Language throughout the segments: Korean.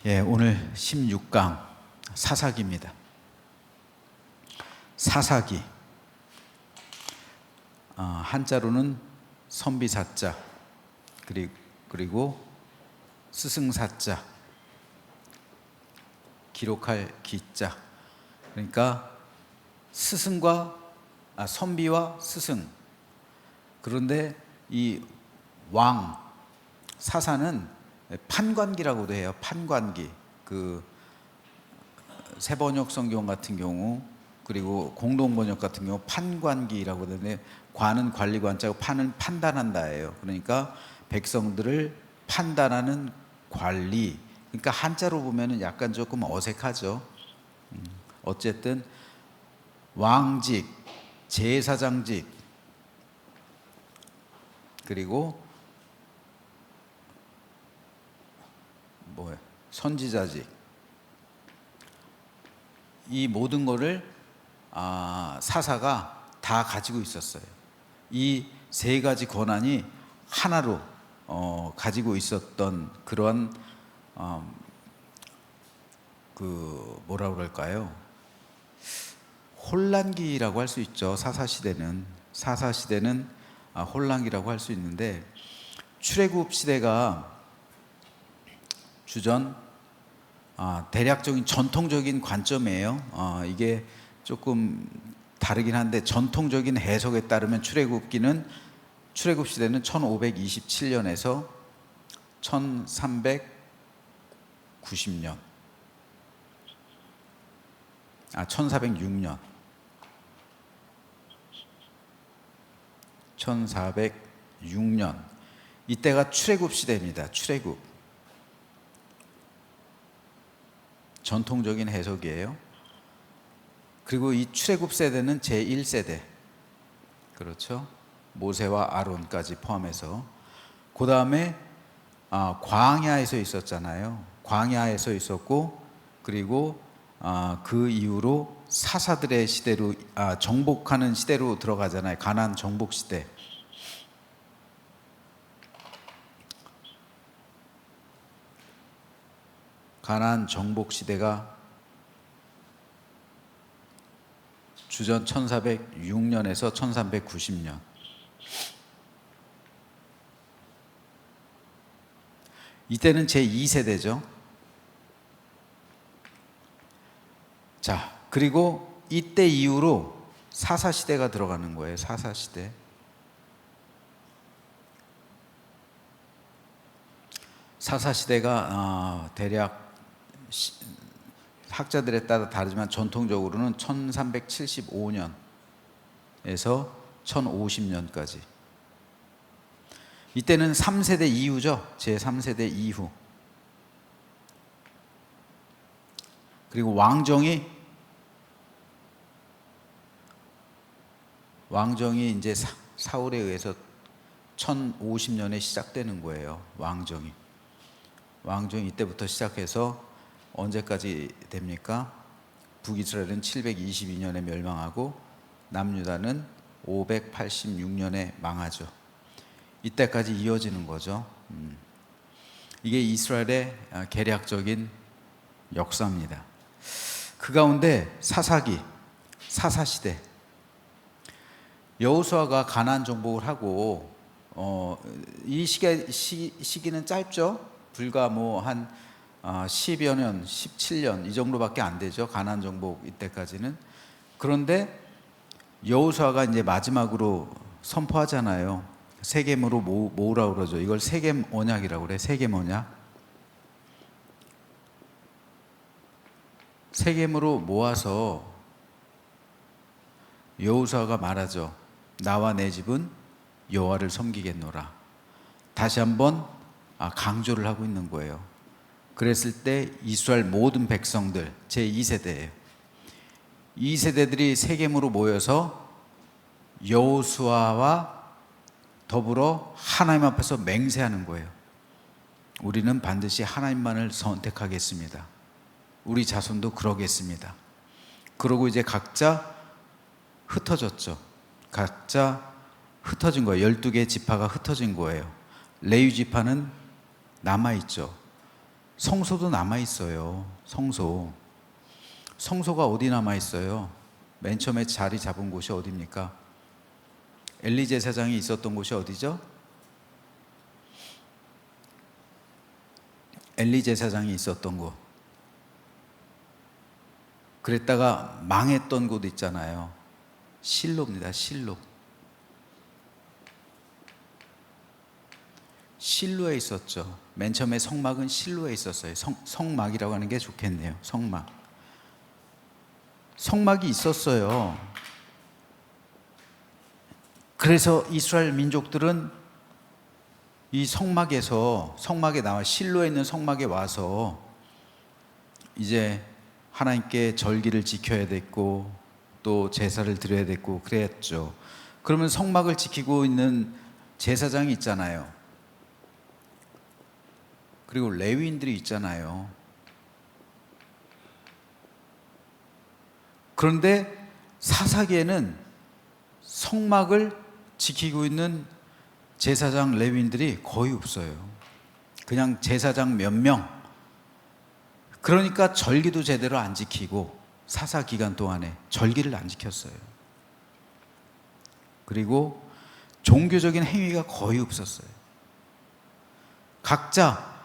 오늘 16강 사사기입니다. 사사기, 한자로는 선비사자, 그리고 스승사자, 기록할 기자. 그러니까 선비와 스승. 그런데 이 왕, 사사는 판관기라고도 해요. 판관기. 그 새번역 성경 같은 경우, 그리고 공동번역 같은 경우 판관기라고 하는데, 관은 관리관자고 판은 판단한다예요. 그러니까 백성들을 판단하는 관리. 그러니까 한자로 보면은 약간 조금 어색하죠. 어쨌든 왕직, 제사장직, 그리고 선지자직, 이 모든 거를 사사가 다 가지고 있었어요. 이 세 가지 권한이 하나로 가지고 있었던 그런 뭐라 그럴까요? 혼란기라고 할 수 있죠. 사사시대는 혼란기라고 할 수 있는데, 출애굽 시대가 주전 대략적인 전통적인 관점이에요. 이게 조금 다르긴 한데, 전통적인 해석에 따르면 출애굽 시대는 1527년에서 1390년, 1406년, 1406년, 이때가 출애굽 시대입니다. 출애굽. 전통적인 해석이에요. 그리고 이 출애굽 세대는 제1세대, 그렇죠? 모세와 아론까지 포함해서. 그 다음에 광야에서 있었잖아요. 광야에서 있었고, 그리고 그 이후로 사사들의 시대로, 정복하는 시대로 들어가잖아요. 가나안 정복 시대. 가나안 정복 시대가 주전 1406년에서 1390년. 이때는 제2세대죠. 자, 그리고 이때 이후로 사사시대가 들어가는 거예요. 사사시대. 사사시대가 대략 학자들에 따라 다르지만 전통적으로는 1375년에서 1050년까지. 이때는 3세대 이후죠. 제3세대 이후. 그리고 왕정이 이제 사울에 의해서 1050년에 시작되는 거예요. 왕정이 이때부터 시작해서 언제까지 됩니까? 북이스라엘은 722년에 멸망하고 남유다는 586년에 망하죠. 이때까지 이어지는 거죠. 이게 이스라엘의 개략적인 역사입니다. 그 가운데 사사시대, 여호수아가 가나안 정복을 하고, 이 시기는 짧죠. 불과 한 10여 년, 17년 이 정도밖에 안 되죠. 가나안 정복 이때까지는. 그런데 여호수아가 이제 마지막으로 선포하잖아요. 세겜으로 모으라고 그러죠. 이걸 세겜 언약이라고 그래. 세겜 언약. 세겜으로 모아서 여호수아가 말하죠. 나와 내 집은 여호와를 섬기겠노라. 다시 한번 강조를 하고 있는 거예요. 그랬을 때 이스라엘 모든 백성들, 제2세대예요. 이 세대들이 세겜으로 모여서 여호수아와 더불어 하나님 앞에서 맹세하는 거예요. 우리는 반드시 하나님만을 선택하겠습니다. 우리 자손도 그러겠습니다. 그러고 이제 각자 흩어졌죠. 각자 흩어진 거예요. 12개 지파가 흩어진 거예요. 레위 지파는 남아있죠. 성소도 남아 있어요. 성소가 어디 남아 있어요? 맨 처음에 자리 잡은 곳이 어디입니까? 엘리 제사장이 있었던 곳이 어디죠? 엘리 제사장이 있었던 곳. 그랬다가 망했던 곳 있잖아요. 실로입니다. 실로에 있었죠. 맨 처음에 성막은 실로에 있었어요. 성막이라고 하는 게 좋겠네요. 성막이 있었어요. 그래서 이스라엘 민족들은 이 성막에 나와 실로에 있는 성막에 와서 이제 하나님께 절기를 지켜야 됐고 또 제사를 드려야 됐고 그랬죠. 그러면 성막을 지키고 있는 제사장이 있잖아요. 그리고 레위인들이 있잖아요. 그런데 사사기에는 성막을 지키고 있는 제사장 레위인들이 거의 없어요. 그냥 제사장 몇 명. 그러니까 절기도 제대로 안 지키고 사사 기간 동안에 절기를 안 지켰어요. 그리고 종교적인 행위가 거의 없었어요. 각자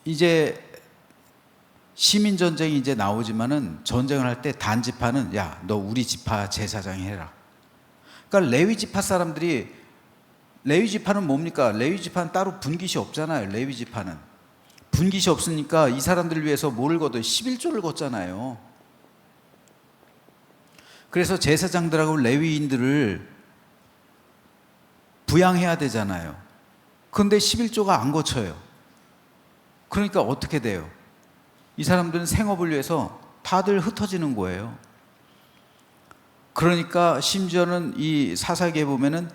이제 시민 전쟁이 이제 나오지만은 전쟁을 할 때 단지파는 야, 너 우리 지파 제사장이 해라. 그러니까 레위 지파 사람들이 레위 지파는 뭡니까? 레위 지파는 따로 분깃이 없잖아요. 레위 지파는 분깃이 없으니까 이 사람들을 위해서 뭐를 걷어요? 11조를 걷잖아요. 그래서 제사장들하고 레위인들을 부양해야 되잖아요. 그런데 11조가 안 거쳐요. 그러니까 어떻게 돼요? 이 사람들은 생업을 위해서 다들 흩어지는 거예요. 그러니까 심지어는 이 사사기에 보면은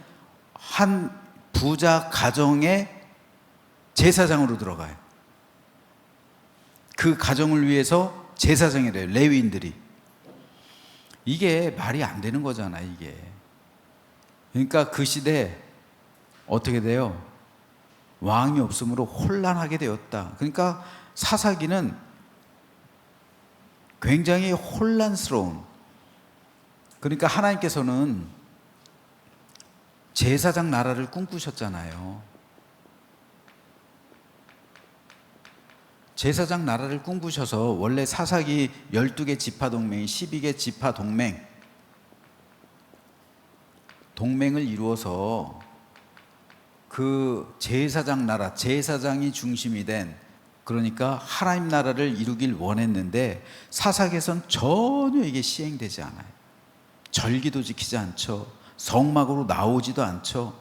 한 부자 가정의 제사장으로 들어가요. 그 가정을 위해서 제사장이래요. 레위인들이. 이게 말이 안 되는 거잖아요, 이게. 그러니까 그 시대 어떻게 돼요? 왕이 없으므로 혼란하게 되었다. 그러니까 사사기는 굉장히 혼란스러운, 그러니까 하나님께서는 제사장 나라를 꿈꾸셨잖아요. 제사장 나라를 꿈꾸셔서 원래 사사기 12개 지파 동맹이 12개 지파 동맹을 이루어서 그 제사장 나라, 제사장이 중심이 된, 그러니까 하나님 나라를 이루길 원했는데 사사기에선 전혀 이게 시행되지 않아요. 절기도 지키지 않죠. 성막으로 나오지도 않죠.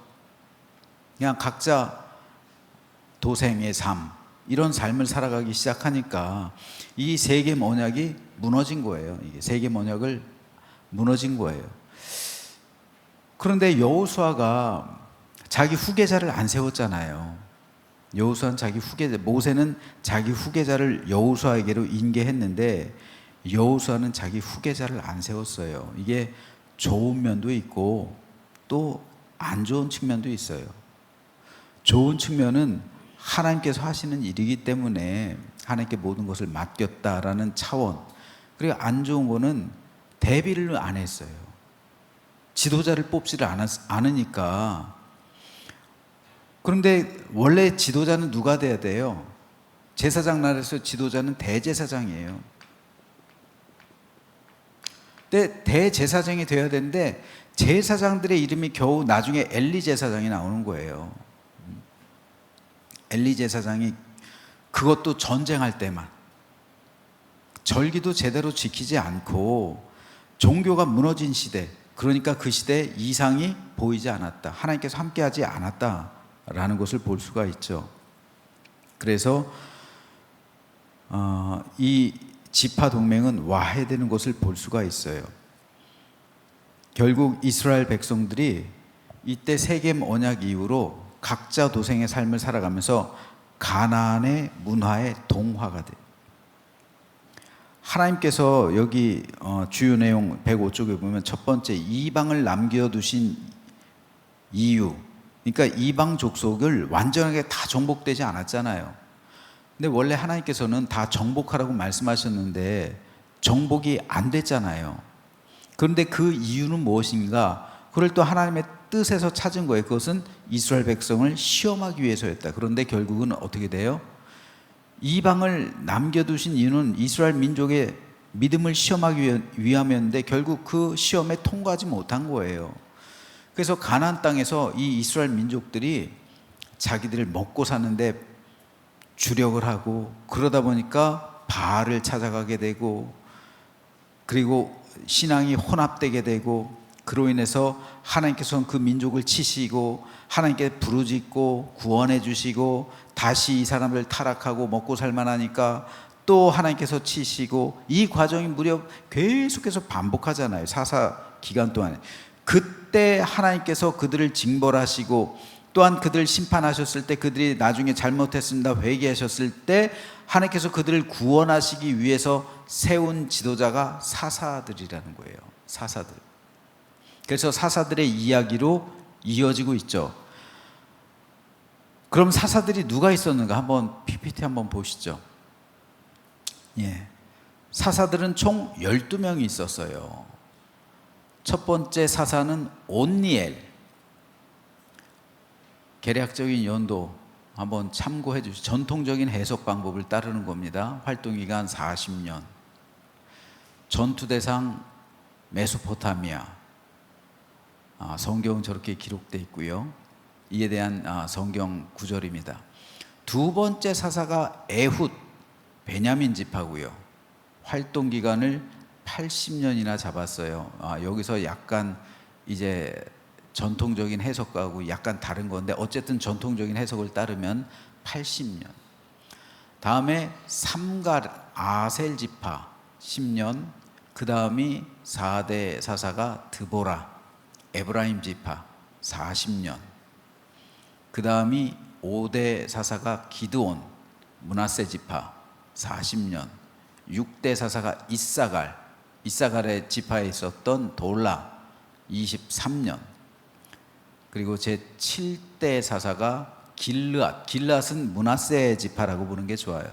그냥 각자 도생의 삶, 이런 삶을 살아가기 시작하니까 이 세계 언약이 무너진 거예요. 이게 세계 언약을 무너진 거예요. 그런데 여호수아가 자기 후계자를 안 세웠잖아요. 여호수아는 모세는 자기 후계자를 여호수아에게로 인계했는데 여호수아는 자기 후계자를 안 세웠어요. 이게 좋은 면도 있고 또 안 좋은 측면도 있어요. 좋은 측면은 하나님께서 하시는 일이기 때문에 하나님께 모든 것을 맡겼다라는 차원. 그리고 안 좋은 거는 대비를 안 했어요. 지도자를 뽑지를 않으니까. 그런데 원래 지도자는 누가 돼야 돼요? 제사장 나라에서 지도자는 대제사장이에요. 근데 대제사장이 돼야 되는데 제사장들의 이름이 겨우 나중에 엘리 제사장이 나오는 거예요. 엘리 제사장이 그것도 전쟁할 때만, 절기도 제대로 지키지 않고 종교가 무너진 시대, 그러니까 그 시대에 이상이 보이지 않았다. 하나님께서 함께하지 않았다라는 것을 볼 수가 있죠. 그래서 이 지파 동맹은 와해되는 것을 볼 수가 있어요. 결국 이스라엘 백성들이 이때 세겜 언약 이후로 각자 도생의 삶을 살아가면서 가나안의 문화에 동화가 돼요. 하나님께서 여기 주요 내용 105쪽에 보면 첫 번째, 이방을 남겨두신 이유. 그러니까 이방 족속을 완전하게 다 정복되지 않았잖아요. 근데 원래 하나님께서는 다 정복하라고 말씀하셨는데 정복이 안 됐잖아요. 그런데 그 이유는 무엇인가? 그걸 또 하나님의 뜻에서 찾은 거예요. 그것은 이스라엘 백성을 시험하기 위해서였다. 그런데 결국은 어떻게 돼요? 이방을 남겨두신 이유는 이스라엘 민족의 믿음을 시험하기 위함이었는데 결국 그 시험에 통과하지 못한 거예요. 그래서 가나안 땅에서 이 이스라엘 민족들이 자기들을 먹고 사는데 주력을 하고, 그러다 보니까 바알을 찾아가게 되고, 그리고 신앙이 혼합되게 되고, 그로 인해서 하나님께서는 그 민족을 치시고 하나님께 부르짖고 구원해 주시고, 다시 이 사람들 타락하고 먹고 살만하니까 또 하나님께서 치시고, 이 과정이 무려 계속해서 반복하잖아요. 사사 기간 동안에. 그때 하나님께서 그들을 징벌하시고 또한 그들을 심판하셨을 때, 그들이 나중에 잘못했습니다 회개하셨을 때 하나님께서 그들을 구원하시기 위해서 세운 지도자가 사사들이라는 거예요. 사사들. 그래서 사사들의 이야기로 이어지고 있죠. 그럼 사사들이 누가 있었는가? 한번 PPT 한번 보시죠. 예. 사사들은 총 12명이 있었어요. 첫 번째 사사는 온니엘. 개략적인 연도 한번 참고해 주시죠. 전통적인 해석 방법을 따르는 겁니다. 활동기간 40년. 전투대상 메소포타미아. 성경은 저렇게 기록되어 있고요. 이에 대한 성경 구절입니다. 두 번째 사사가 에훗, 베냐민 지파고요. 활동 기간을 80년이나 잡았어요. 여기서 약간 이제 전통적인 해석하고 약간 다른 건데 어쨌든 전통적인 해석을 따르면 80년. 다음에 삼갈 아셀 지파 10년. 그 다음이 4대 사사가 드보라 에브라임 지파 40년. 그 다음이 5대 사사가 기드온 므낫세 지파 40년. 6대 사사가 이사갈의 지파에 있었던 돌라 23년. 그리고 제 7대 사사가 길르앗은 므낫세 지파라고 부르는 게 좋아요.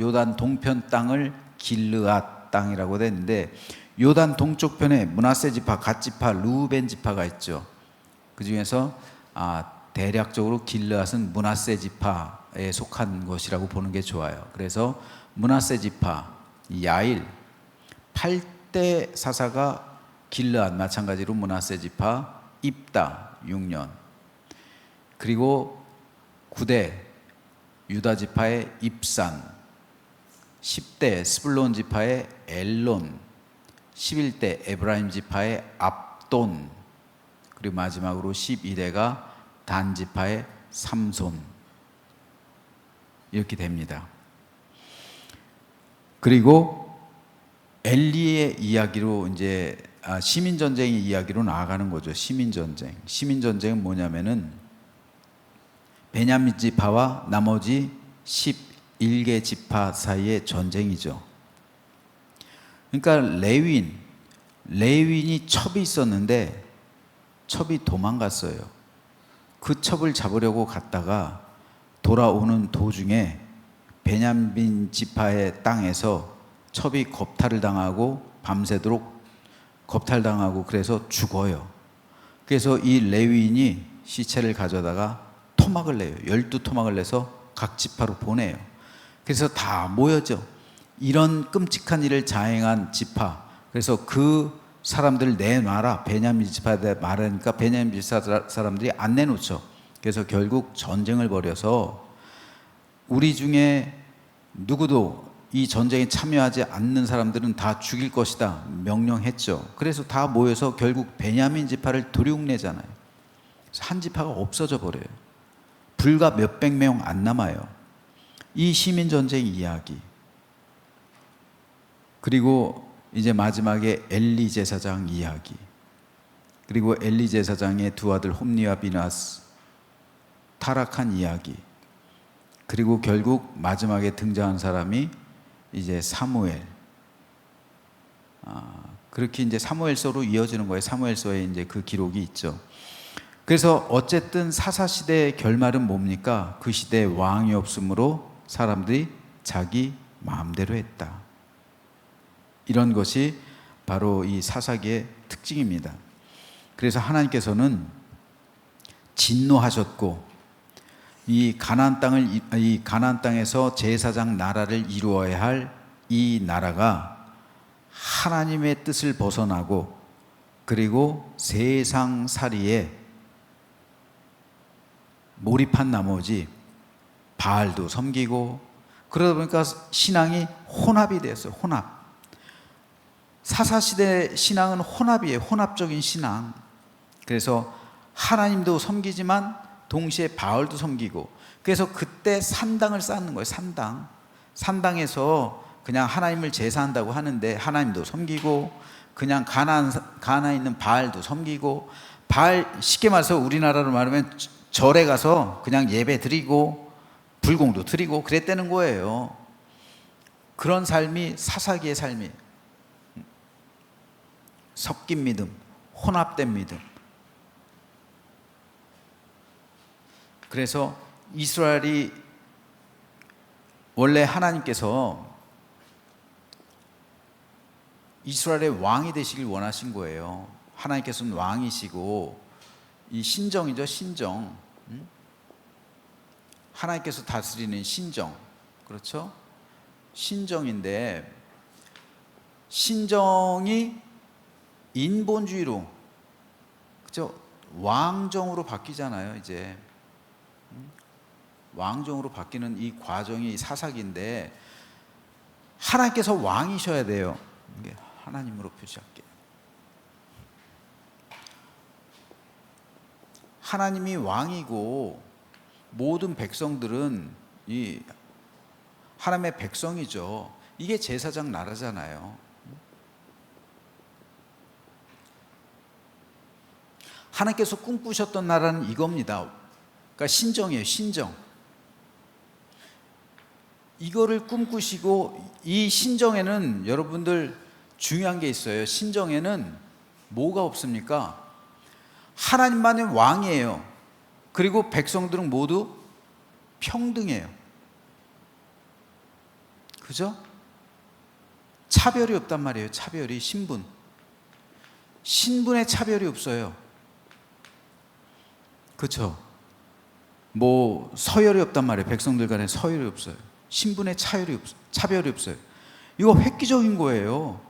요단 동편 땅을 길르앗 땅이라고 됐는데, 요단 동쪽 편에 므낫세 지파, 갓 지파, 르우벤 지파가 있죠. 그 중에서 대략적으로 길르앗은 므낫세 지파에 속한 것이라고 보는 게 좋아요. 그래서 므낫세 지파, 야일, 8대 사사가 길르앗, 마찬가지로 므낫세 지파, 입다 6년. 그리고 9대 유다 지파의 입산, 10대 스불론 지파의 엘론, 11대 에브라임 지파의 압돈, 그리고 마지막으로 12대가 단 지파의 삼손. 이렇게 됩니다. 그리고 엘리의 이야기로 이제 시민전쟁의 이야기로 나아가는 거죠. 시민전쟁은 뭐냐면은 베냐민 지파와 나머지 11개 지파 사이의 전쟁이죠. 그러니까 레윈이 첩이 있었는데 첩이 도망갔어요. 그 첩을 잡으려고 갔다가 돌아오는 도중에 베냐민 지파의 땅에서 첩이 겁탈을 당하고 밤새도록 겁탈당하고 그래서 죽어요. 그래서 이 레위인이 시체를 가져다가 토막을 내요. 12토막을 내서 각 지파로 보내요. 그래서 다 모여져. 이런 끔찍한 일을 자행한 지파. 그래서 그 사람들을 내놔라. 베냐민 지파에 말하니까 베냐민 지파 사람들이 안 내놓죠. 그래서 결국 전쟁을 벌여서 우리 중에 누구도 이 전쟁에 참여하지 않는 사람들은 다 죽일 것이다 명령했죠. 그래서 다 모여서 결국 베냐민 지파를 도륙내잖아요. 한 지파가 없어져 버려요. 불과 몇백 명 안 남아요. 이 시민전쟁 이야기. 그리고 이제 마지막에 엘리 제사장 이야기. 그리고 엘리 제사장의 두 아들 홈니와 비나스 타락한 이야기. 그리고 결국 마지막에 등장한 사람이 이제 사무엘. 그렇게 이제 사무엘서로 이어지는 거예요. 사무엘서에 이제 그 기록이 있죠. 그래서 어쨌든 사사 시대의 결말은 뭡니까? 그 시대에 왕이 없으므로 사람들이 자기 마음대로 했다. 이런 것이 바로 이 사사기의 특징입니다. 그래서 하나님께서는 진노하셨고, 이 가나안 땅에서 제사장 나라를 이루어야 할 이 나라가 하나님의 뜻을 벗어나고, 그리고 세상살이에 몰입한 나머지 바알도 섬기고, 그러다 보니까 신앙이 혼합이 되었어요. 혼합. 사사시대 신앙은 혼합이에요. 혼합적인 신앙. 그래서 하나님도 섬기지만 동시에 바알도 섬기고, 그래서 그때 산당을 쌓는 거예요. 산당에서 그냥 하나님을 제사한다고 하는데 하나님도 섬기고, 그냥 가나안에 있는 바알도 섬기고, 바알, 쉽게 말해서 우리나라로 말하면 절에 가서 그냥 예배 드리고 불공도 드리고 그랬다는 거예요. 그런 삶이 사사기의 삶이에요. 섞인 믿음, 혼합된 믿음. 그래서 이스라엘이 원래 하나님께서 이스라엘의 왕이 되시길 원하신 거예요. 하나님께서는 왕이시고, 이 신정이죠, 신정. 하나님께서 다스리는 신정. 그렇죠? 신정인데, 신정이 인본주의로, 그죠? 왕정으로 바뀌잖아요, 이제. 왕정으로 바뀌는 이 과정이 사사기인데, 하나님께서 왕이셔야 돼요. 이게 하나님으로 표시할게요. 하나님이 왕이고 모든 백성들은 이 하나님의 백성이죠. 이게 제사장 나라잖아요. 하나님께서 꿈꾸셨던 나라는 이겁니다. 그러니까 신정이에요. 신정. 이거를 꿈꾸시고, 이 신정에는 여러분들 중요한 게 있어요. 신정에는 뭐가 없습니까? 하나님만의 왕이에요. 그리고 백성들은 모두 평등해요. 그죠? 차별이 없단 말이에요. 차별이. 신분의 차별이 없어요. 그렇죠? 뭐 서열이 없단 말이에요. 백성들 간에 서열이 없어요. 신분의 차별이 없어요. 이거 획기적인 거예요.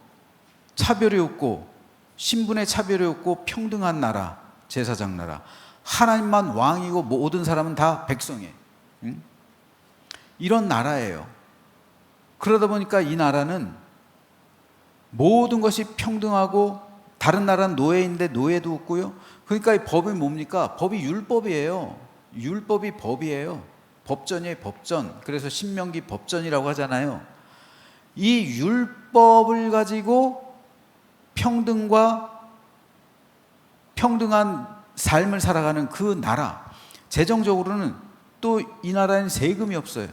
차별이 없고, 신분의 차별이 없고, 평등한 나라, 제사장 나라. 하나님만 왕이고 모든 사람은 다 백성이에요. 이런 나라예요. 그러다 보니까 이 나라는 모든 것이 평등하고, 다른 나라는 노예인데 노예도 없고요. 그러니까 이 법이 뭡니까? 법이 율법이에요. 율법이 법이에요. 법전이에요, 법전. 그래서 신명기 법전이라고 하잖아요. 이 율법을 가지고 평등한 삶을 살아가는 그 나라. 재정적으로는 또 이 나라에는 세금이 없어요.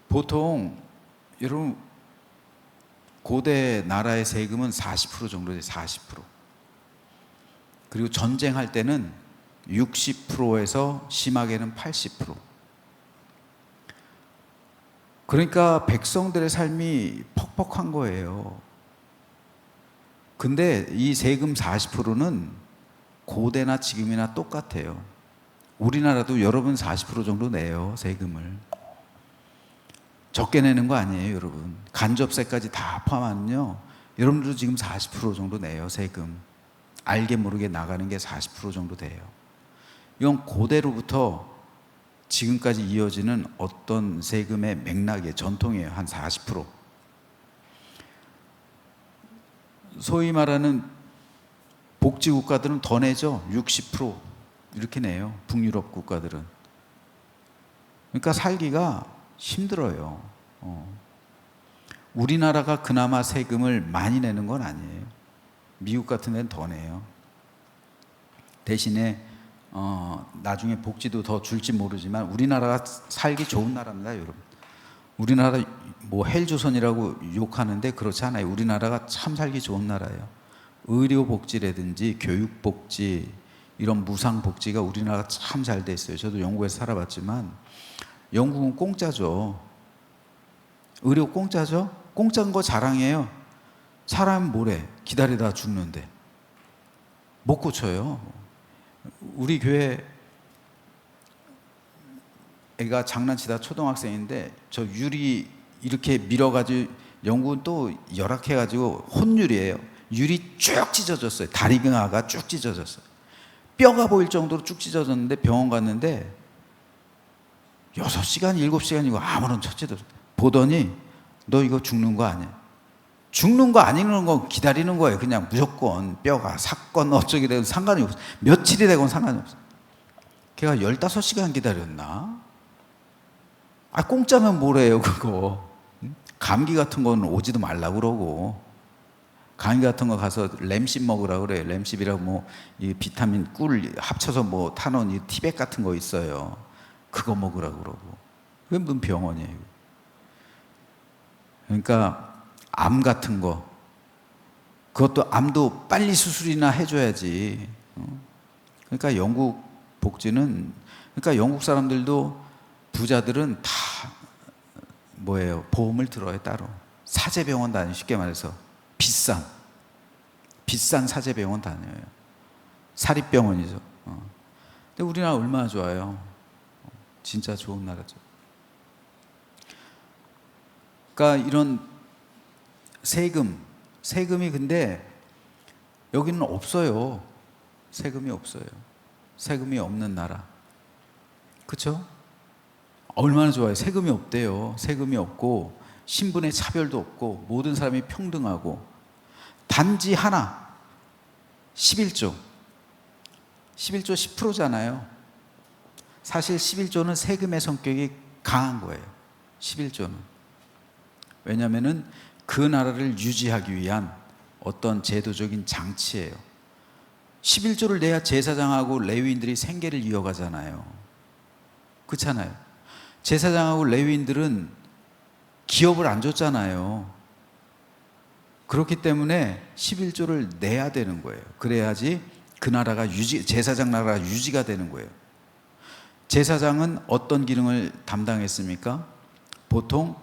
보통 여러분 고대 나라의 세금은 40% 정도 돼요. 40%. 그리고 전쟁할 때는 60%에서 심하게는 80%. 그러니까 백성들의 삶이 퍽퍽한 거예요. 근데 이 세금 40%는 고대나 지금이나 똑같아요. 우리나라도 여러분 40% 정도 내요, 세금을. 적게 내는 거 아니에요, 여러분. 간접세까지 다 포함하면요, 여러분들도 지금 40% 정도 내요, 세금. 알게 모르게 나가는 게 40% 정도 돼요. 이건 고대로부터 지금까지 이어지는 어떤 세금의 맥락의 전통이에요. 한 40%. 소위 말하는 복지국가들은 더 내죠. 60% 이렇게 내요. 북유럽 국가들은. 그러니까 살기가 힘들어요. 우리나라가 그나마 세금을 많이 내는 건 아니에요. 미국 같은 데는 더 내요. 대신에 나중에 복지도 더 줄지 모르지만 우리나라가 살기 좋은 나라입니다, 여러분. 우리나라 뭐 헬조선이라고 욕하는데 그렇지 않아요. 우리나라가 참 살기 좋은 나라예요. 의료복지라든지 교육복지, 이런 무상복지가 우리나라가 참 잘 돼 있어요. 저도 영국에서 살아봤지만 영국은 공짜죠. 의료 공짜죠. 공짜인 거 자랑해요. 사람 뭐래? 기다리다 죽는데 못 고쳐요. 우리 교회 애가 장난치다 초등학생인데 저 유리 이렇게 밀어가지고, 영국은 또 열악해가지고 혼유리예요. 유리 쭉 찢어졌어요. 다리가 쭉 찢어졌어요. 뼈가 보일 정도로 쭉 찢어졌는데 병원 갔는데 6시간 7시간이고 아무런 처치도 없어요. 보더니 너 이거 죽는 거 아니야. 죽는 거 아니는 건 기다리는 거예요. 그냥 무조건 뼈가 삭건 어쩌게 되건 상관이 없어요. 며칠이 되건 상관이 없어요. 걔가 15시간 기다렸나? 아, 공짜면 뭐래요 그거. 감기 같은 거는 오지도 말라고 그러고, 감기 같은 거 가서 램십 먹으라고 그래요. 램십이라고 뭐 이 비타민 꿀 합쳐서 뭐 타놓은 이 티백 같은 거 있어요. 그거 먹으라고 그러고. 그게 무슨 병원이에요. 그러니까 암 같은 거, 그것도 암도 빨리 수술이나 해줘야지. 그러니까 영국 복지는, 그러니까 영국 사람들도 부자들은 다 뭐예요? 보험을 들어요. 따로 사제병원 다녀요. 쉽게 말해서 비싼 사제병원 다녀요. 사립병원이죠. 근데 우리나라 얼마나 좋아요. 진짜 좋은 나라죠. 그러니까 이런 세금이 근데 여기는 없어요. 세금이 없어요. 세금이 없는 나라. 그렇죠? 얼마나 좋아요. 세금이 없대요. 세금이 없고 신분의 차별도 없고 모든 사람이 평등하고, 단지 하나 11조 10%잖아요. 사실 11조는 세금의 성격이 강한 거예요. 11조는. 왜냐하면 그 나라를 유지하기 위한 어떤 제도적인 장치예요. 11조를 내야 제사장하고 레위인들이 생계를 이어가잖아요. 그렇잖아요. 제사장하고 레위인들은 기업을 안 줬잖아요. 그렇기 때문에 11조를 내야 되는 거예요. 그래야지 그 나라가 제사장 나라가 유지가 되는 거예요. 제사장은 어떤 기능을 담당했습니까? 보통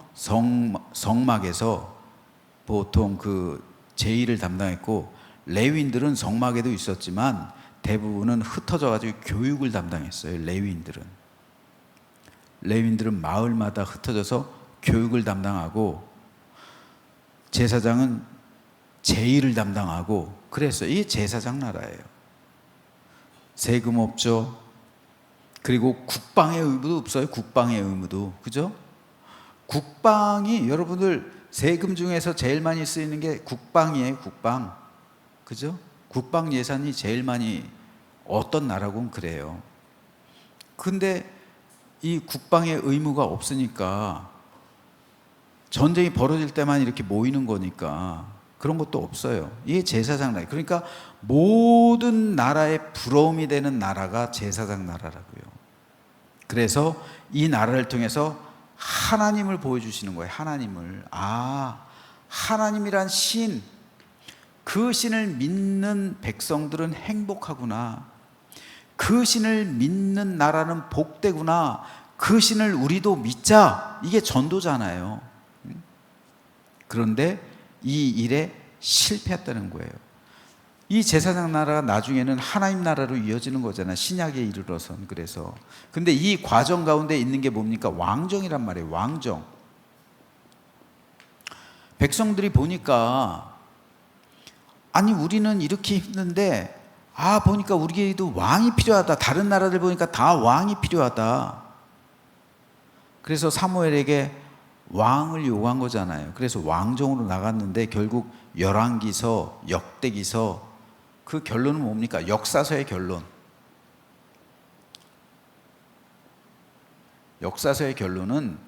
성막에서 보통 그 제의를 담당했고, 레위인들은 성막에도 있었지만 대부분은 흩어져 가지고 교육을 담당했어요. 레위인들은 마을마다 흩어져서 교육을 담당하고, 제사장은 제의를 담당하고 그랬어요. 이게 제사장 나라예요. 세금 없죠. 그리고 국방의 의무도 없어요. 국방의 의무도. 그죠? 국방이, 여러분들 세금 중에서 제일 많이 쓰이는 게 국방이에요. 국방. 그죠? 국방 예산이 제일 많이, 어떤 나라고는 그래요. 근데 이 국방의 의무가 없으니까 전쟁이 벌어질 때만 이렇게 모이는 거니까 그런 것도 없어요. 이게 제사장 나라. 그러니까 모든 나라의 부러움이 되는 나라가 제사장 나라라고요. 그래서 이 나라를 통해서 하나님을 보여주시는 거예요. 하나님을. 하나님이란 신, 그 신을 믿는 백성들은 행복하구나. 그 신을 믿는 나라는 복되구나. 그 신을 우리도 믿자. 이게 전도잖아요. 그런데 이 일에 실패했다는 거예요. 이 제사장 나라가 나중에는 하나님 나라로 이어지는 거잖아요. 신약에 이르러선. 그래서 근데 이 과정 가운데 있는 게 뭡니까? 왕정이란 말이에요. 왕정. 백성들이 보니까, 아니 우리는 이렇게 힘든데 보니까 우리에게도 왕이 필요하다. 다른 나라들 보니까 다 왕이 필요하다. 그래서 사무엘에게 왕을 요구한 거잖아요. 그래서 왕정으로 나갔는데 결국 열왕기서, 역대기서, 그 결론은 뭡니까? 역사서의 결론. 역사서의 결론은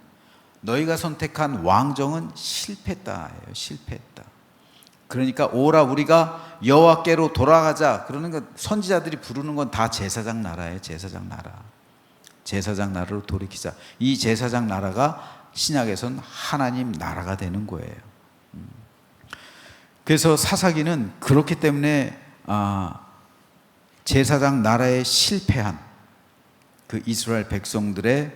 너희가 선택한 왕정은 실패했다예요. 실패했다. 그러니까 오라 우리가 여호와께로 돌아가자. 그러는 건 선지자들이 부르는 건 다 제사장 나라예요. 제사장 나라. 제사장 나라로 돌이키자. 이 제사장 나라가 신약에선 하나님 나라가 되는 거예요. 그래서 사사기는 그렇기 때문에 제사장 나라에 실패한 그 이스라엘 백성들의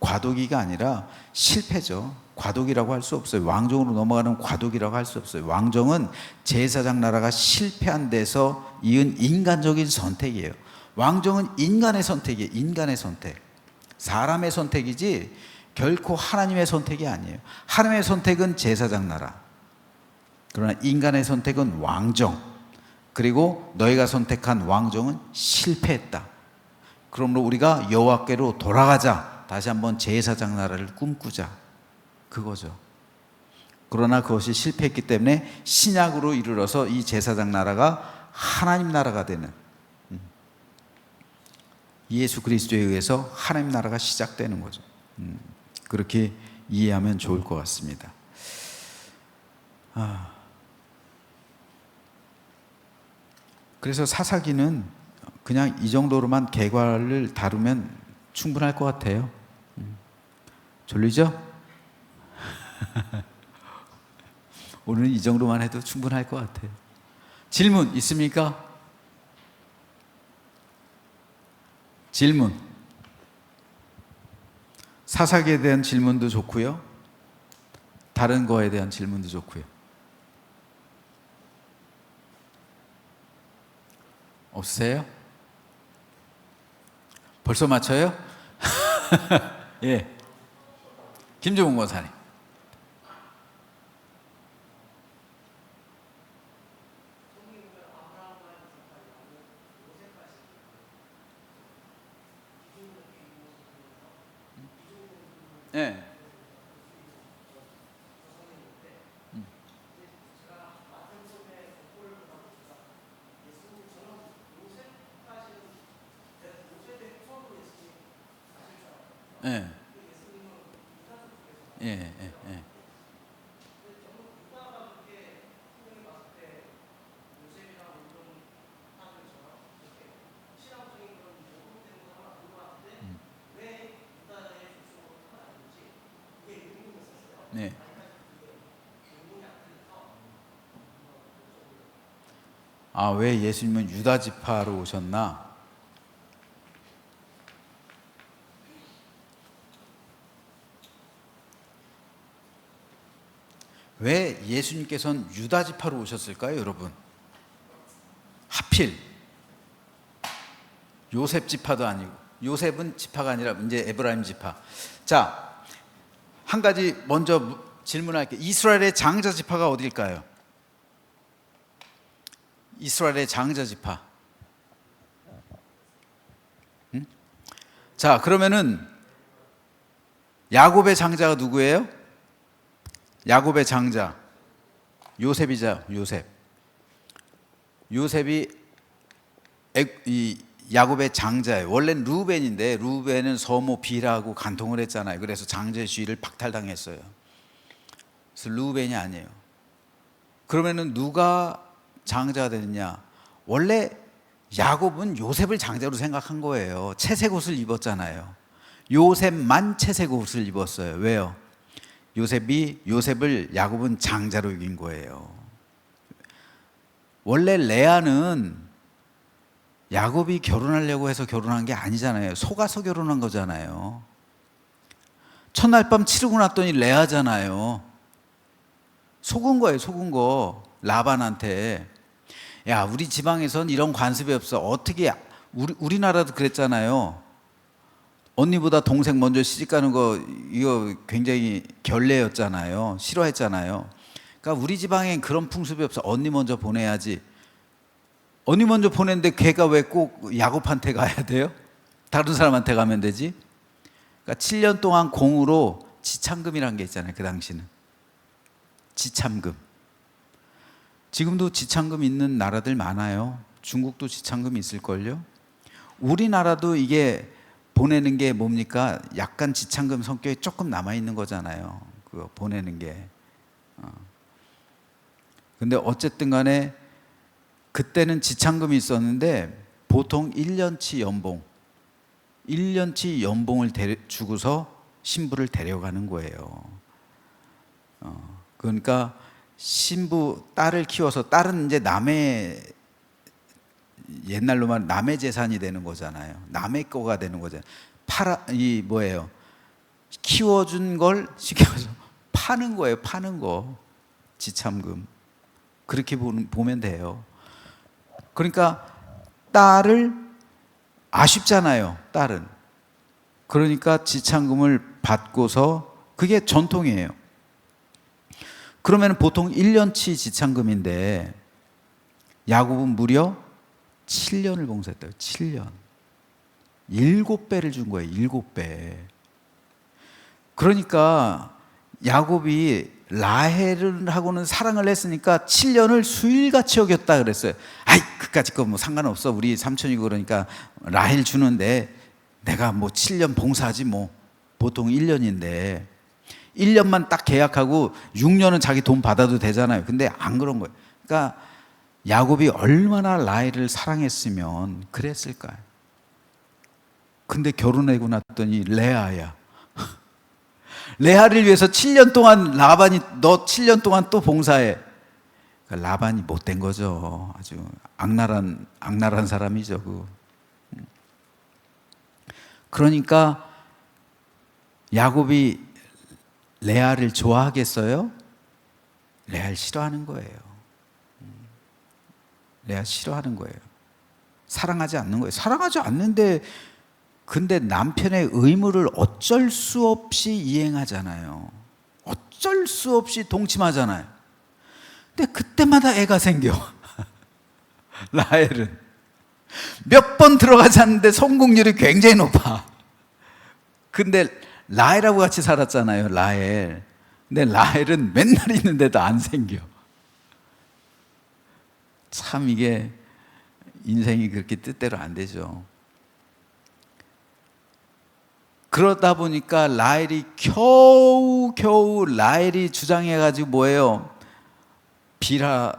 과도기가 아니라 실패죠. 과도기라고 할 수 없어요. 왕정으로 넘어가는 과도기라고 할 수 없어요. 왕정은 제사장 나라가 실패한 데서 이은 인간적인 선택이에요. 왕정은 인간의 선택이에요. 인간의 선택. 사람의 선택이지 결코 하나님의 선택이 아니에요. 하나님의 선택은 제사장 나라. 그러나 인간의 선택은 왕정. 그리고 너희가 선택한 왕정은 실패했다. 그러므로 우리가 여호와께로 돌아가자. 다시 한번 제사장 나라를 꿈꾸자. 그거죠. 그러나 그것이 실패했기 때문에 신약으로 이르러서 이 제사장 나라가 하나님 나라가 되는, 예수 그리스도에 의해서 하나님 나라가 시작되는 거죠. 그렇게 이해하면 좋을 것 같습니다. 그래서 사사기는 그냥 이 정도로만 개괄을 다루면 충분할 것 같아요. 졸리죠? 오늘은 이 정도만 해도 충분할 것 같아요. 질문 있습니까? 질문. 사사기에 대한 질문도 좋고요. 다른 거에 대한 질문도 좋고요. 없으세요? 벌써 맞춰요? 예. 김종훈 권사님. 예. 예. 예, 예, 예. 네. 아, 왜 예수님은 유다 지파로 오셨나? 왜 예수님께서는 유다 지파로 오셨을까요, 여러분? 하필 요셉 지파도 아니고, 요셉은 지파가 아니라 이제 에브라임 지파. 자, 한 가지 먼저 질문할게요. 이스라엘의 장자 지파가 어딜까요? 이스라엘의 장자 지파. 응? 자, 그러면은 야곱의 장자가 누구예요? 야곱의 장자 요셉이죠. 요셉이 이 야곱의 장자예요. 원래는 루벤인데 루벤은 서모 빌하고 간통을 했잖아요. 그래서 장자의 지위를 박탈당했어요. 그래서 루벤이 아니에요. 그러면은 누가 장자가 되느냐? 원래 야곱은 요셉을 장자로 생각한 거예요. 채색 옷을 입었잖아요. 요셉만 채색 옷을 입었어요. 왜요? 요셉을 야곱은 장자로 여긴 거예요. 원래 레아는 야곱이 결혼하려고 해서 결혼한 게 아니잖아요. 속아서 결혼한 거잖아요. 첫날 밤 치르고 났더니 레아잖아요. 속은 거예요, 속은 거. 라반한테. 야, 우리 지방에선 이런 관습이 없어. 어떻게, 우리나라도 그랬잖아요. 언니보다 동생 먼저 시집가는 거, 이거 굉장히 결례였잖아요. 싫어했잖아요. 그러니까 우리 지방엔 그런 풍습이 없어. 언니 먼저 보내야지. 언니 먼저 보냈는데 걔가 왜 꼭 야곱한테 가야 돼요? 다른 사람한테 가면 되지? 그러니까 7년 동안 공으로 지참금이라는 게 있잖아요. 그 당시는. 지참금. 지금도 지참금 있는 나라들 많아요. 중국도 지참금이 있을걸요. 우리나라도 이게 보내는 게 뭡니까? 약간 지참금 성격이 조금 남아있는 거잖아요. 그거 보내는 게. 근데 어쨌든 간에 그때는 지참금이 있었는데 보통 1년치 연봉을 주고서 신부를 데려가는 거예요. 그러니까 신부 딸을 키워서, 딸은 이제 남의 옛날로 말 남의 재산이 되는 거잖아요. 남의 거가 되는 거잖아요. 이 뭐예요? 키워준 걸 시켜서 파는 거예요. 파는 거. 지참금. 그렇게 보면 돼요. 그러니까 딸을 아쉽잖아요. 딸은. 그러니까 지참금을 받고서 그게 전통이에요. 그러면 보통 1년치 지참금인데 야곱은 무려 7년을 봉사했대요. 7년. 7배를 준 거예요. 7배. 그러니까 야곱이 라헬하고는 사랑을 했으니까 7년을 수일같이 여겼다 그랬어요. 아이 그까짓 거 뭐 상관없어. 우리 삼촌이고 그러니까 라헬 주는데 내가 뭐 7년 봉사하지 뭐. 보통 1년인데 1년만 딱 계약하고 6년은 자기 돈 받아도 되잖아요. 근데 안 그런 거예요. 그러니까 야곱이 얼마나 라헬을 사랑했으면 그랬을까요? 근데 결혼하고 났더니 레아야. 레아를 위해서 7년 동안 라반이 너 7년 동안 또 봉사해. 그러니까 라반이 못된 거죠. 아주 악랄한 사람이죠. 그러니까 야곱이 레아를 좋아하겠어요? 레아를 싫어하는 거예요. 레아 싫어하는 거예요. 사랑하지 않는 거예요. 사랑하지 않는데 근데 남편의 의무를 어쩔 수 없이 이행하잖아요. 어쩔 수 없이 동침하잖아요. 근데 그때마다 애가 생겨. 라헬은 몇 번 들어가지 않는데 성공률이 굉장히 높아. 근데 라헬하고 같이 살았잖아요. 라헬. 근데 라헬은 맨날 있는데도 안 생겨. 참 이게 인생이 그렇게 뜻대로 안 되죠. 그러다 보니까 라헬이 겨우 라헬이 주장해가지고 뭐예요? 비라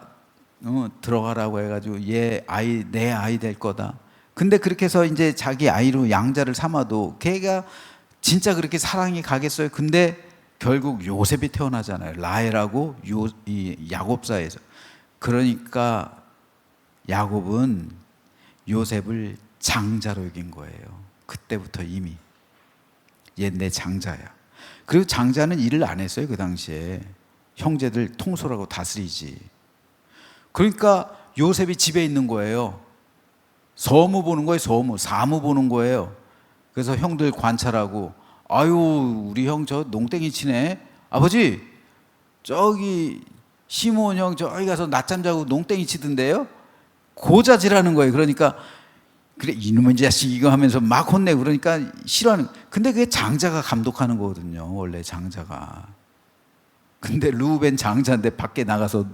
들어가라고 해가지고 내 아이 될 거다. 근데 그렇게 해서 이제 자기 아이로 양자를 삼아도 걔가 진짜 그렇게 사랑이 가겠어요? 근데 결국 요셉이 태어나잖아요. 라헬하고 이 야곱 사이에서. 그러니까 야곱은 요셉을 장자로 여긴 거예요. 그때부터 이미 얘 내 장자야. 그리고 장자는 일을 안 했어요. 그 당시에 형제들 통솔하고 다스리지. 그러니까 요셉이 집에 있는 거예요. 서무 보는 거예요. 사무 보는 거예요. 그래서 형들 관찰하고 아유 우리 형 저 농땡이 치네. 아버지 저기 시몬 형 저기 가서 낮잠 자고 농땡이 치던데요. 고자질하는 거예요. 그러니까 그래 이놈의 자식 이거 하면서 막 혼내고 그러니까 싫어하는. 근데 그게 장자가 감독하는 거거든요. 원래 장자가. 근데 루벤 장자인데 밖에 나가서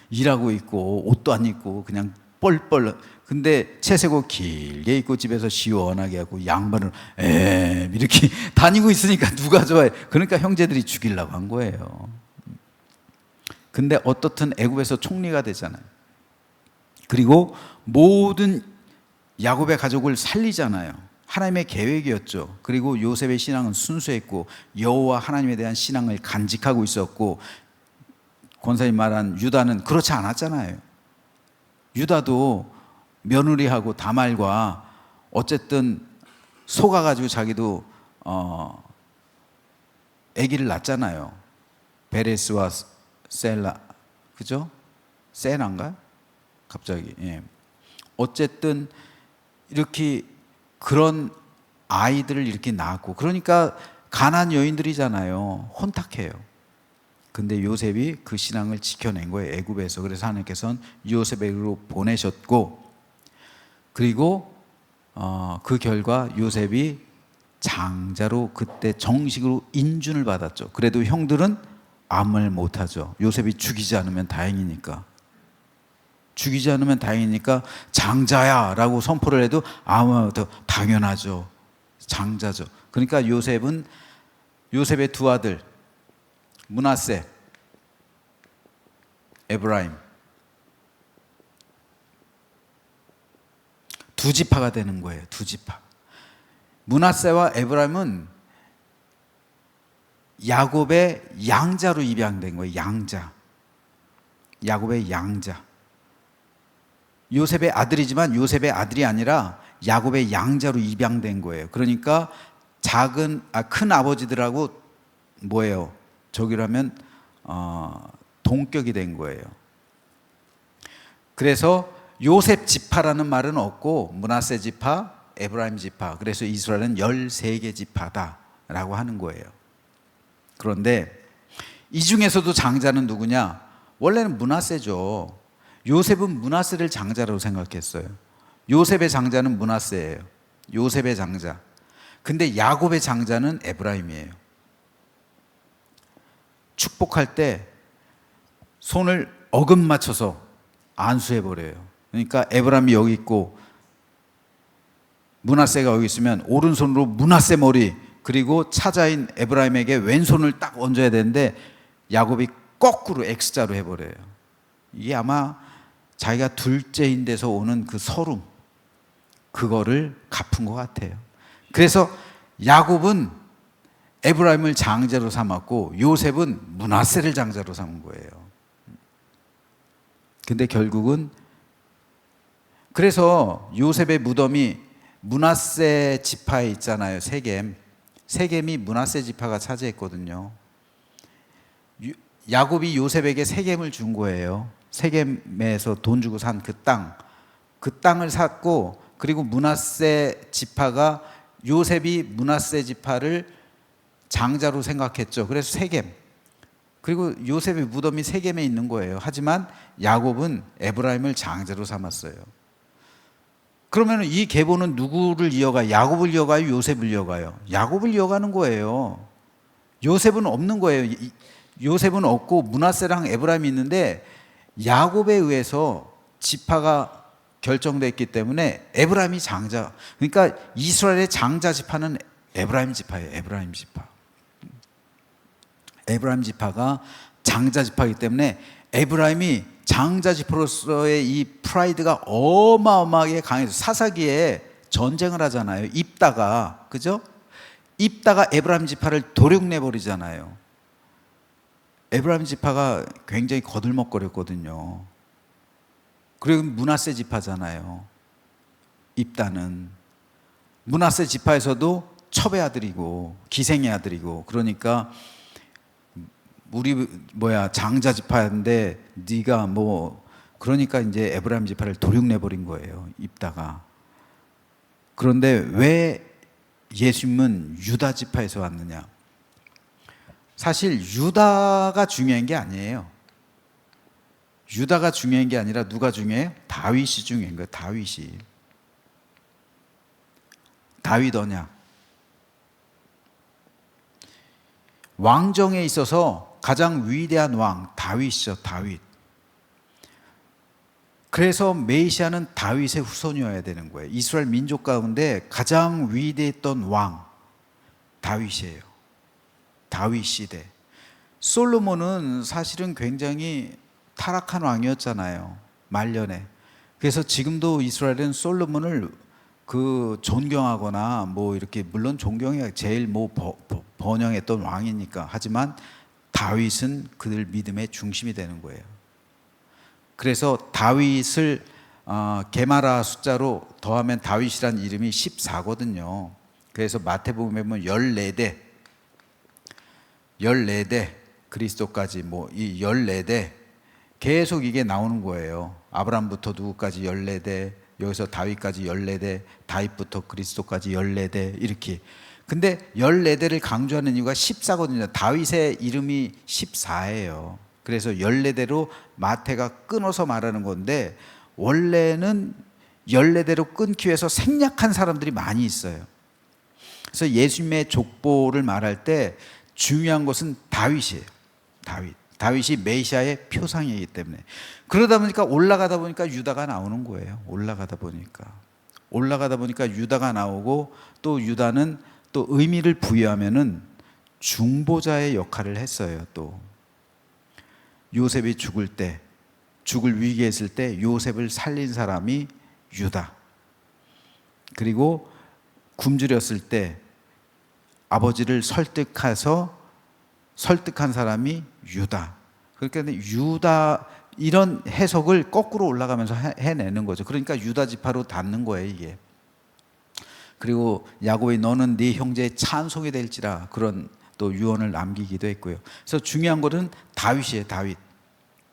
일하고 있고 옷도 안 입고 그냥 뻘뻘. 근데 채색옷 길게 입고 집에서 시원하게 하고 양반을 이렇게 다니고 있으니까 누가 좋아해. 그러니까 형제들이 죽이려고 한 거예요. 근데 어떻든 애굽에서 총리가 되잖아요. 그리고 모든 야곱의 가족을 살리잖아요. 하나님의 계획이었죠. 그리고 요셉의 신앙은 순수했고 여호와 하나님에 대한 신앙을 간직하고 있었고, 권사님 말한 유다는 그렇지 않았잖아요. 유다도 며느리하고 다말과 어쨌든 속아가지고 자기도 아기를 낳잖아요. 베레스와 셀라, 그죠? 세나인가? 갑자기. 예. 어쨌든 이렇게 그런 아이들을 이렇게 낳았고, 그러니까 가난 여인들이잖아요. 혼탁해요. 근데 요셉이 그 신앙을 지켜낸 거예요. 애굽에서. 그래서 하나님께서는 요셉에게로 보내셨고, 그리고 그 결과 요셉이 장자로 그때 정식으로 인준을 받았죠. 그래도 형들은 아무 말 못하죠. 요셉이 죽이지 않으면 다행이니까. 죽이지 않으면 다행이니까 장자야 라고 선포를 해도 아무도 당연하죠. 장자죠. 그러니까 요셉의 두 아들 므낫세, 에브라임, 두 지파가 되는 거예요. 두 지파. 므낫세와 에브라임은 야곱의 양자로 입양된 거예요. 양자. 야곱의 양자. 요셉의 아들이지만 요셉의 아들이 아니라 야곱의 양자로 입양된 거예요. 그러니까 큰 아버지들하고 뭐예요? 저기라면 동격이 된 거예요. 그래서 요셉 지파라는 말은 없고 므낫세 지파, 에브라임 지파. 그래서 이스라엘은 13개 지파다라고 하는 거예요. 그런데 이 중에서도 장자는 누구냐? 원래는 므낫세죠. 요셉은 므낫세를 장자로 생각했어요. 요셉의 장자는 므낫세예요. 요셉의 장자. 근데 야곱의 장자는 에브라임이에요. 축복할 때 손을 어금 맞춰서 안수해 버려요. 그러니까 에브라임이 여기 있고 므낫세가 여기 있으면 오른손으로 므낫세 머리, 그리고 차자인 에브라임에게 왼손을 딱 얹어야 되는데 야곱이 거꾸로 X자로 해버려요. 이게 아마 자기가 둘째인 데서 오는 그 서름, 그거를 갚은 것 같아요. 그래서 야곱은 에브라임을 장자로 삼았고 요셉은 므낫세를 장자로 삼은 거예요. 근데 결국은 그래서 요셉의 무덤이 므낫세 지파에 있잖아요. 세겜이 므낫세 지파가 차지했거든요. 야곱이 요셉에게 세겜을 준 거예요. 세겜에서 돈 주고 산 그 땅을 샀고, 그리고 므낫세 지파가 요셉이 므낫세 지파를 장자로 생각했죠. 그래서 세겜. 그리고 요셉의 무덤이 세겜에 있는 거예요. 하지만 야곱은 에브라임을 장자로 삼았어요. 그러면 이 계보는 누구를 이어가요? 야곱을 이어가요? 요셉을 이어가요? 야곱을 이어가는 거예요. 요셉은 없는 거예요. 요셉은 없고 므낫세랑 에브라임이 있는데 야곱에 의해서 지파가 결정됐기 때문에 에브라임이 장자. 그러니까 이스라엘의 장자 지파는 에브라임 지파예요. 에브라임 지파. 에브라임 지파가 장자 지파이기 때문에 에브라임이 장자 지파로서의 이 프라이드가 어마어마하게 강해서 사사기에 전쟁을 하잖아요. 입다가, 그죠? 입다가 에브라임 지파를 도륙내 버리잖아요. 에브라임 지파가 굉장히 거들먹거렸거든요. 그리고 므낫세 지파잖아요. 입다는 므낫세 지파에서도 첩의 아들이고 기생의 아들이고, 그러니까 우리 장자 지파인데 네가 그러니까 이제 에브라임 지파를 도륙내 버린 거예요. 입다가. 그런데 왜 예수님은 유다 지파에서 왔느냐? 사실 유다가 중요한 게 아니에요. 유다가 중요한 게 아니라 누가 중요해요? 다윗이 중요한 거예요. 다윗 언약. 왕정에 있어서 가장 위대한 왕 다윗이죠. 다윗. 그래서 메시아는 다윗의 후손이어야 되는 거예요. 이스라엘 민족 가운데 가장 위대했던 왕 다윗이에요. 다윗 시대. 솔로몬은 사실은 굉장히 타락한 왕이었잖아요. 말년에. 그래서 지금도 이스라엘은 솔로몬을 존경하거나 이렇게, 물론 존경이 제일 번영했던 왕이니까. 하지만 다윗은 그들 믿음의 중심이 되는 거예요. 그래서 다윗을 게마라 숫자로 더하면 다윗이란 이름이 14거든요. 그래서 마태복음에 보면 14대 그리스도까지 이 14대 계속 이게 나오는 거예요. 아브라함부터 누구까지 14대, 여기서 다윗까지 14대, 다윗부터 그리스도까지 14대 이렇게. 근데 14대를 강조하는 이유가 14거든요. 다윗의 이름이 14예요. 그래서 14대로 마태가 끊어서 말하는 건데, 원래는 14대로 끊기 위해서 생략한 사람들이 많이 있어요. 그래서 예수님의 족보를 말할 때 중요한 것은 다윗이에요. 다윗이 메시아의 표상이기 때문에. 그러다 보니까 올라가다 보니까 유다가 나오는 거예요. 올라가다 보니까 유다가 나오고, 또 유다는 또 의미를 부여하면은 중보자의 역할을 했어요. 또 요셉이 죽을 위기에 있을 때 요셉을 살린 사람이 유다. 그리고 굶주렸을 때 아버지를 설득한 사람이 유다. 그러니까 이런 해석을 거꾸로 올라가면서 해내는 거죠. 그러니까 유다 지파로 닿는 거예요, 이게. 그리고 야곱이 너는 네 형제의 찬송이 될지라, 그런 또 유언을 남기기도 했고요. 그래서 중요한 것은 다윗이에요.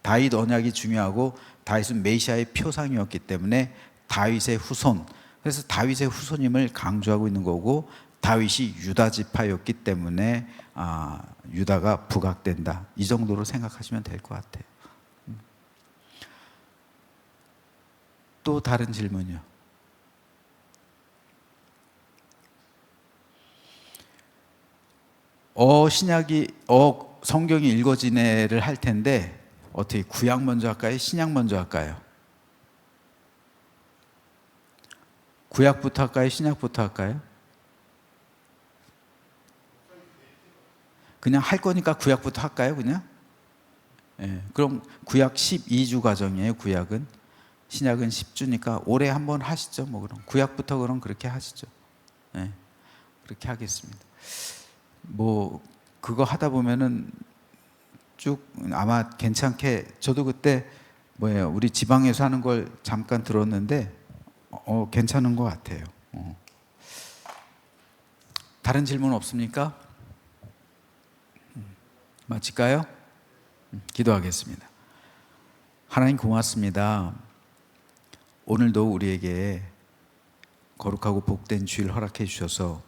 다윗 언약이 중요하고, 다윗은 메시아의 표상이었기 때문에 다윗의 후손, 그래서 다윗의 후손임을 강조하고 있는 거고, 다윗이 유다 지파였기 때문에 유다가 부각된다, 이 정도로 생각하시면 될 것 같아요. 또 다른 질문이요. 성경이 읽어지네를 할 텐데 어떻게 구약 먼저 할까요? 신약 먼저 할까요? 구약부터 할까요? 신약부터 할까요? 그냥 할 거니까 구약부터 할까요? 그냥? 네, 그럼 구약 12주 과정이에요. 구약은. 신약은 10주니까 올해 한번 하시죠. 뭐 그럼 구약부터 그럼 그렇게 하시죠. 네, 그렇게 하겠습니다. 뭐 그거 하다 보면은 쭉 아마 괜찮게, 저도 그때 우리 지방에서 하는 걸 잠깐 들었는데 괜찮은 것 같아요. 다른 질문 없습니까? 마칠까요? 기도하겠습니다. 하나님 고맙습니다. 오늘도 우리에게 거룩하고 복된 주일 허락해 주셔서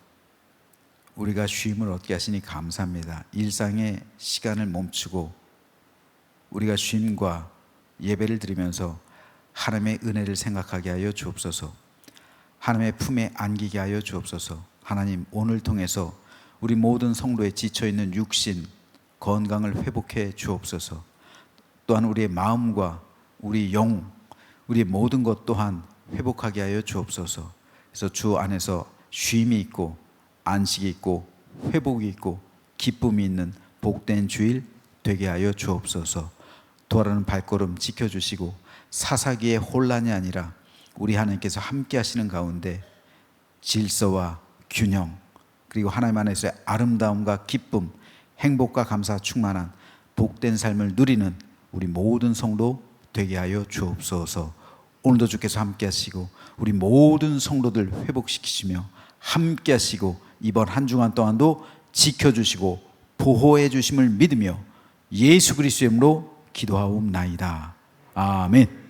우리가 쉼을 얻게 하시니 감사합니다. 일상의 시간을 멈추고 우리가 쉼과 예배를 드리면서 하나님의 은혜를 생각하게 하여 주옵소서. 하나님의 품에 안기게 하여 주옵소서. 하나님, 오늘 통해서 우리 모든 성도의 지쳐있는 육신 건강을 회복해 주옵소서. 또한 우리의 마음과 우리 영, 우리의 모든 것 또한 회복하게 하여 주옵소서. 그래서 주 안에서 쉼이 있고 안식이 있고 회복이 있고 기쁨이 있는 복된 주일 되게 하여 주옵소서. 돌아가는 발걸음 지켜주시고 사사기의 혼란이 아니라 우리 하나님께서 함께 하시는 가운데 질서와 균형, 그리고 하나님 안에서의 아름다움과 기쁨, 행복과 감사 충만한 복된 삶을 누리는 우리 모든 성도 되게 하여 주옵소서. 오늘도 주께서 함께 하시고 우리 모든 성도들 회복시키시며 함께 하시고 이번 한 주간 동안도 지켜주시고 보호해 주심을 믿으며 예수 그리스도의 이름으로 기도하옵나이다. 아멘.